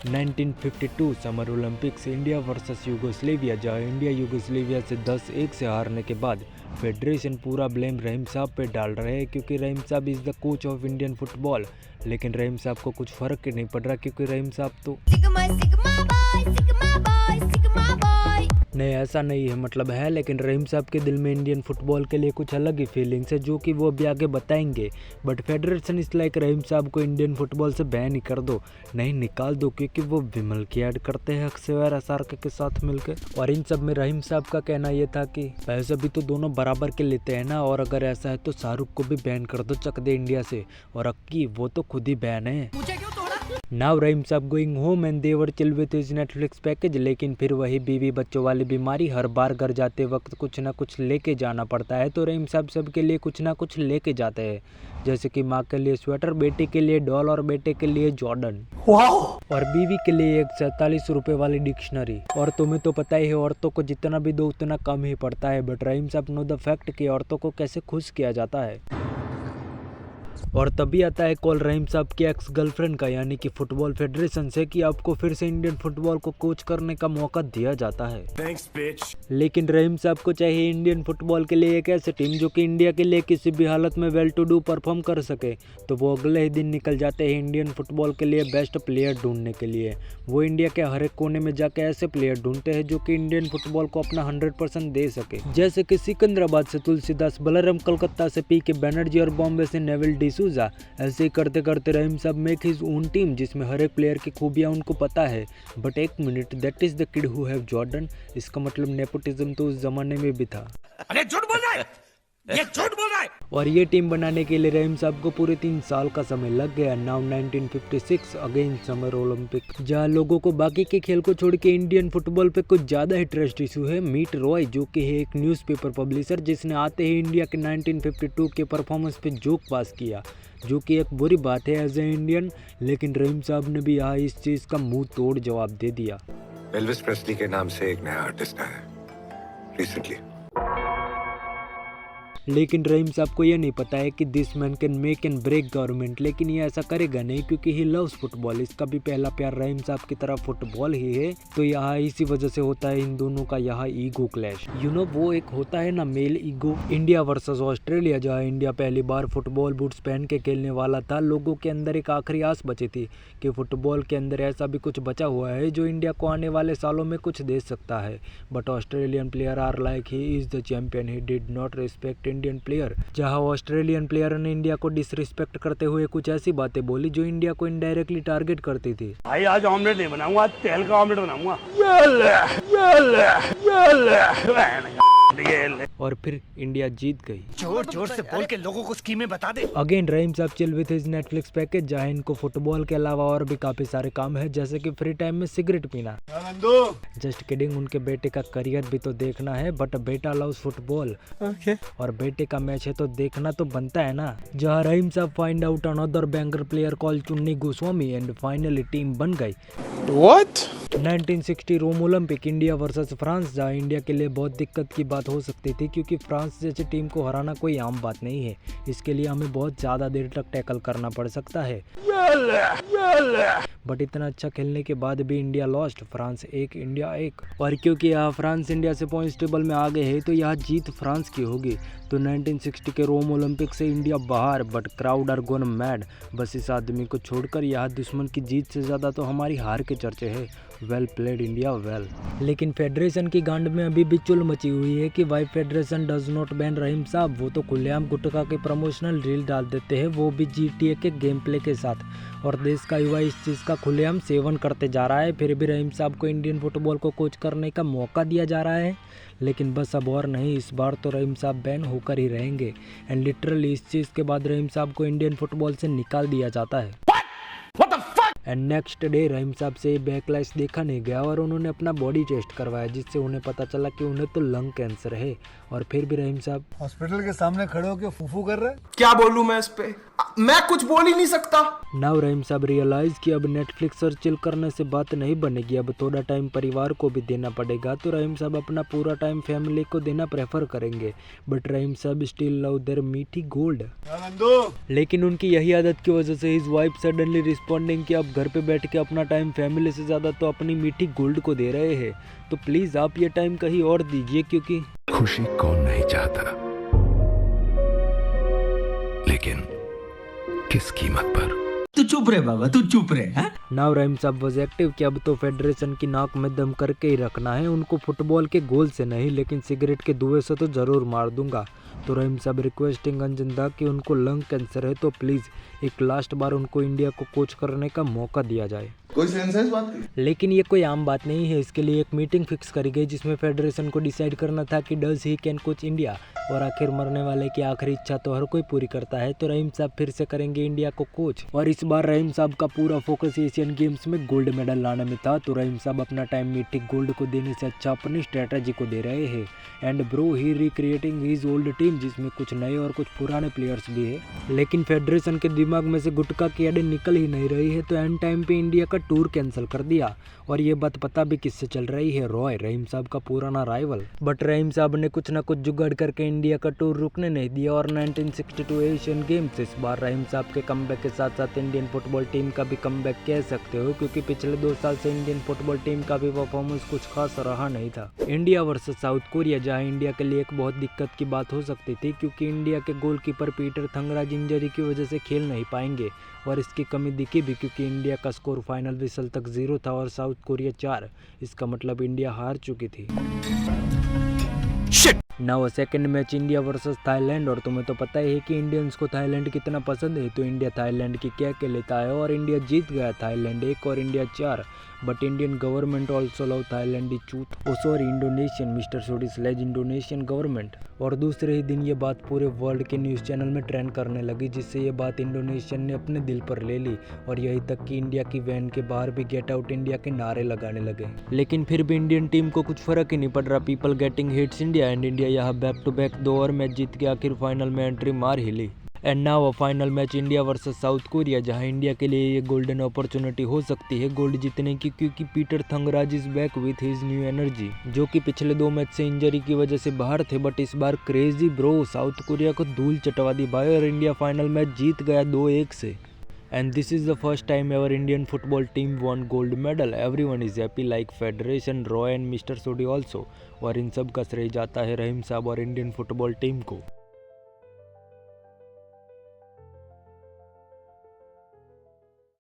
1952 summer Olympics India versus यूगोस्लेविया, जहां India यूगोस्लेविया से 10-1 से हारने के बाद फेडरेशन पूरा ब्लेम रहीम साहब पे डाल रहे हैं क्योंकि रहीम साहब is the coach of Indian football. लेकिन रहीम साहब को कुछ फ़र्क ही नहीं पड़ रहा क्योंकि रहीम साहब तो नहीं, ऐसा नहीं है, मतलब है, लेकिन रहीम साहब के दिल में इंडियन फुटबॉल के लिए कुछ अलग ही फीलिंग्स है जो कि वो अभी आगे बताएंगे। बट फेडरेशन इस लाइक रहीम साहब को इंडियन फुटबॉल से बैन ही कर दो, नहीं निकाल दो, क्योंकि वो विमल की ऐड करते हैं अक्सर SRK के साथ मिलकर। और इन सब में रहीम साहब का कहना ये था कि पैसे भी तो दोनों बराबर के लेते हैं ना, और अगर ऐसा है तो शाहरुख को भी बैन कर दो, चक दे इंडिया से। और अक्की वो तो खुद ही बैन है। नाउ रहीम साहब going home and they were chill with his Netflix package. लेकिन फिर वही बीवी बच्चों वाली बीमारी, हर बार घर जाते वक्त कुछ ना कुछ लेके जाना पड़ता है। तो रहीम साहब सबके लिए कुछ ना कुछ लेके जाते हैं, जैसे कि माँ के लिए स्वेटर, बेटी के लिए डॉल और बेटे के लिए जॉर्डन, और बीवी के लिए एक 47 रुपए वाली डिक्शनरी। और तुम्हें तो पता ही है, औरतों को जितना भी दो उतना कम ही पड़ता है। बट रहीम साहब नो द फैक्ट कि औरतों को कैसे खुश किया जाता है। और तभी आता है कॉल रहीम साहब की एक्स गर्लफ्रेंड का, यानी कि फुटबॉल फेडरेशन से, कि आपको फिर से इंडियन फुटबॉल को कोच करने का मौका दिया जाता है। Thanks, bitch. लेकिन रहीम साहब को चाहिए इंडियन फुटबॉल के लिए एक ऐसी टीम जो कि इंडिया के लिए किसी भी हालत में वेल टू डू परफॉर्म कर सके। तो वो अगले ही दिन निकल जाते हैं इंडियन फुटबॉल के लिए बेस्ट प्लेयर ढूंढने के लिए। वो इंडिया के हर एक कोने में जाके ऐसे प्लेयर ढूंढते हैं जो कि इंडियन फुटबॉल को अपना 100% दे सके, जैसे कि सिकंदराबाद से तुलसीदास बलराम, कलकत्ता से PK बनर्जी और बॉम्बे से नेविल डिसूजा। ऐसे ही करते करते रहीम साहब मेक हिज ओन टीम जिसमें हर एक प्लेयर की खूबियां उनको पता है। बट एक minute, that is the kid who have Jordan. इसका मतलब नेपोटिज्म तो उस जमाने में भी था। अरे झूठ बोल रहा है, ये झूठ बोल रहा है। और ये टीम बनाने के लिए रहीम साहब को पूरे 3 साल का समय लग गया। नाउ 1956 अगेन समर ओलंपिक, जहाँ लोगों को बाकी के खेल को छोड़ के इंडियन फुटबॉल पे कुछ ज़्यादा ही ट्रस्ट इशू है। मीट रॉय, जो कि है एक न्यूज़पेपर पब्लिशर, जिसने आते ही इंडिया के 1952 के परफॉर्मेंस पे जोक पास किया, जो कि एक बुरी बात है एज ए इंडियन। लेकिन रहीम साहब ने भी यहाँ इस चीज़ का मुंह तोड़ जवाब दे दिया। एल्विस प्रेस्ली के नाम से एक नया आर्टिस्ट आया रिसेंटली। लेकिन रहीम साहब को ये नहीं पता है कि this man can make and break government. लेकिन ये ऐसा करेगा नहीं क्योंकि ही लव्स फुटबॉल। इसका भी पहला प्यार रहीम साहब की तरह फुटबॉल ही है। तो यहाँ इसी वजह से होता है इन दोनों का यहाँ ईगो क्लैश। वो एक होता है ना male ego. India versus Australia, जहाँ इंडिया पहली बार फुटबॉल बूट्स पहन के खेलने वाला था, लोगों के अंदर एक आखिरी आस बची थी कि फुटबॉल के अंदर ऐसा भी कुछ बचा हुआ है जो इंडिया को आने वाले सालों में कुछ दे सकता है। But Australian player are like he is the champion, he did not respect Indian player. जहां ऑस्ट्रेलियन प्लेयर ने इंडिया को डिसरिस्पेक्ट करते हुए कुछ ऐसी बातें बोली जो इंडिया को इनडायरेक्टली टारगेट करती थी। भाई आज ऑमलेट नहीं बनाऊंगा, आज तेल का ऑमलेट बनाऊंगा। और फिर इंडिया जीत गई। जोर जोर से बोल के लोगों को स्कीमें बता दे। अगेन रहीम साहब chill with his Netflix package, जहाँ इनको फुटबॉल के अलावा और भी काफी सारे काम है, जैसे कि फ्री टाइम में सिगरेट पीना। जस्ट किडिंग, उनके बेटे का करियर भी तो देखना है। बट बेटा लव्स फुटबॉल, और बेटे का मैच है तो देखना तो बनता है ना। जहाँ रहीम साहब find out another banger player call चुन्नी गोस्वामी एंड फाइनली टीम बन गई। 1960 रोम ओलंपिक, इंडिया वर्सेस फ्रांस, जहाँ इंडिया के लिए बहुत दिक्कत की बात हो सकती थी क्योंकि फ्रांस जैसी टीम को हराना कोई आम बात नहीं है। इसके लिए हमें बहुत ज़्यादा देर तक टैकल करना पड़ सकता है। बट इतना अच्छा खेलने के बाद भी इंडिया लॉस्ट, फ्रांस 1 इंडिया 1। और क्योंकि यहाँ फ्रांस इंडिया से पॉइंट्स टेबल में आगे है तो यहाँ जीत फ्रांस की होगी। तो 1960 के रोम ओलंपिक से इंडिया बाहर। But crowd are gone mad. बस इस आदमी को छोड़कर यहाँ दुश्मन की जीत से ज़्यादा तो हमारी हार के चर्चे है। Well played India well. लेकिन फेडरेशन की गांड में अभी भी चुल मची हुई है कि why federation does not ban Rahim Sahab. वो तो खुलेआम गुटखा के प्रमोशनल रील डाल देते हैं, वो भी GTA के गेम प्ले के साथ। और देश का युवा इस चीज़ का खुलेआम सेवन करते जा रहा है। फिर भी रहीम साहब को इंडियन फुटबॉल को कोच करने का मौका दिया जा रहा है। लेकिन बस अब और नहीं, इस बार तो रहीम साहब बैन होकर ही रहेंगे। एंड लिटरली इस चीज़ के बाद रहीम साहब को इंडियन फुटबॉल से निकाल दिया जाता है। एंड नेक्स्ट डे रहीम साहब से बैकलैश देखा नहीं गया और उन्होंने अपना बॉडी टेस्ट करवाया, जिससे उन्हें पता चला कि उन्हें तो लंग कैंसर है। और फिर भी रहीम साहब हॉस्पिटल के सामने खड़े होकर फूफू कर रहे हैं। क्या बोलूं मैं इस पे, मैं कुछ बोल ही नहीं सकता। नाउ रहीम साहब रियलाइज कि अब नेटफ्लिक्स और चिल करने से बात नहीं बनेगी, अब थोड़ा टाइम परिवार को भी देना पड़ेगा। तो रहीम साहब अपना पूरा टाइम फैमिली को देना प्रेफर करेंगे। बट रहीम साहब स्टिल लव देयर मीठी गोल्ड। लेकिन उनकी यही आदत की वजह से हिज वाइफ सडनली रिस्पॉन्डिंग कि अब साहब घर पे बैठ के अपना टाइम फैमिली से ज़्यादा तो अपनी मीठी गोल्ड को दे रहे हैं, तो प्लीज़ आप ये टाइम कहीं और दीजिए, क्योंकि खुशी कौन नहीं चाहता, लेकिन किस कीमत पर। तू चुप रहे बाबा, तू चुप रहे। नाउ रहीम साहब वॉज एक्टिव कि अब तो फेडरेशन की नाक में दम करके ही रखना है उनको, फुटबॉल के गोल से नहीं लेकिन सिगरेट के धुएं से तो ज़रूर मार दूंगा। तो रहीम साहब रिक्वेस्टिंग अंजन दा कि उनको लंग कैंसर है, तो प्लीज़ एक लास्ट बार उनको इंडिया को कोच करने का मौका दिया जाए। कोई सेंस है इस बात की? लेकिन ये कोई आम बात नहीं है, इसके लिए एक मीटिंग फिक्स करी गई जिसमें फेडरेशन को डिसाइड करना था कि does he can coach India, और आखिर मरने वाले की आखिरी इच्छा तो हर कोई पूरी करता है, तो रहीम साहब फिर से करेंगे इंडिया को कोच। और इस बार रहीम साहब का पूरा फोकस एशियन गेम्स में गोल्ड मेडल लाने में था, तो रहीम साहब अपना टाइम मीटिंग गोल्ड को देने से अच्छा अपनी स्ट्रेटजी को दे रहे हैं। And bro he recreating his old team, जिसमें कुछ नए और कुछ पुराने प्लेयर्स भी है। लेकिन फेडरेशन के दिमाग में से गुटखा की अड़े निकल ही नहीं रही है, तो एंड टाइम पे इंडिया का टूर कैंसिल कर दिया। और ये बात पता भी किससे चल रही है, रॉय रहीम साहब का पुराना राइवल। बट रहीम साहब ने कुछ ना कुछ जुगाड़ करके इंडिया का टूर रुकने नहीं दिया, और 1962 एशियन गेम्स इस बार रहीम साहब के कमबैक के साथ साथ इंडियन फुटबॉल टीम का भी कमबैक कह सकते हो, क्योंकि पिछले 2 साल से इंडियन फुटबॉल टीम का भी परफॉर्मेंस कुछ खास रहा नहीं था। इंडिया वर्सेस साउथ कोरिया, जहां इंडिया के लिए एक बहुत दिक्कत की बात हो सकती थी, क्योंकि इंडिया के गोलकीपर पीटर थंगराज इंजरी की वजह से खेल नहीं पाएंगे, और इसकी कमी दिखी भी क्योंकि इंडिया का स्कोर फाइनल विसल तक 0 था और साउथ कोरिया 4। इसका मतलब इंडिया हार चुकी थी। Now second match India versus Thailand, और तुम्हें तो पता ही है कि इंडियंस को थाईलैंड कितना पसंद है, तो इंडिया थाईलैंड की क्या के लेता है, और इंडिया जीत गया, थाईलैंड 1 और India 4। But Indian government also love Thailand चूत, ओ सॉरी इंडोनेशियन, मिस्टर सोडी स्लेज इंडोनेशियन गवर्नमेंट। और दूसरे ही दिन ये बात पूरे वर्ल्ड के न्यूज़ चैनल में ट्रेंड करने लगी, जिससे ये बात इंडोनेशियन ने अपने दिल पर ले ली, और यही तक कि इंडिया की वैन के बाहर भी गेट आउट इंडिया के नारे लगाने लगे। लेकिन फिर भी इंडियन टीम को कुछ फर्क ही नहीं पड़ रहा, people getting hits India, and India यहाँ बैक टू बैक 2 और मैच जीत के आखिर फाइनल में एंट्री मार ही ली। And now a final match India versus South Korea, जहां इंडिया के लिए ये गोल्डन अपॉर्चुनिटी हो सकती है गोल्ड जीतने की, क्योंकि Peter Thangaraj is back with his new energy, जो कि पिछले 2 मैच से इंजरी की वजह से बाहर थे। बट इस बार क्रेजी ब्रो साउथ कोरिया को धूल चटवा दी भाई, और इंडिया फाइनल मैच जीत गया 2-1 से। And this is the first time ever Indian football team won gold medal. Everyone is happy like Federation, Roy and Mr. Sodi also. और इन सब का श्रेय जाता है रहीम साहब और इंडियन फुटबॉल टीम को।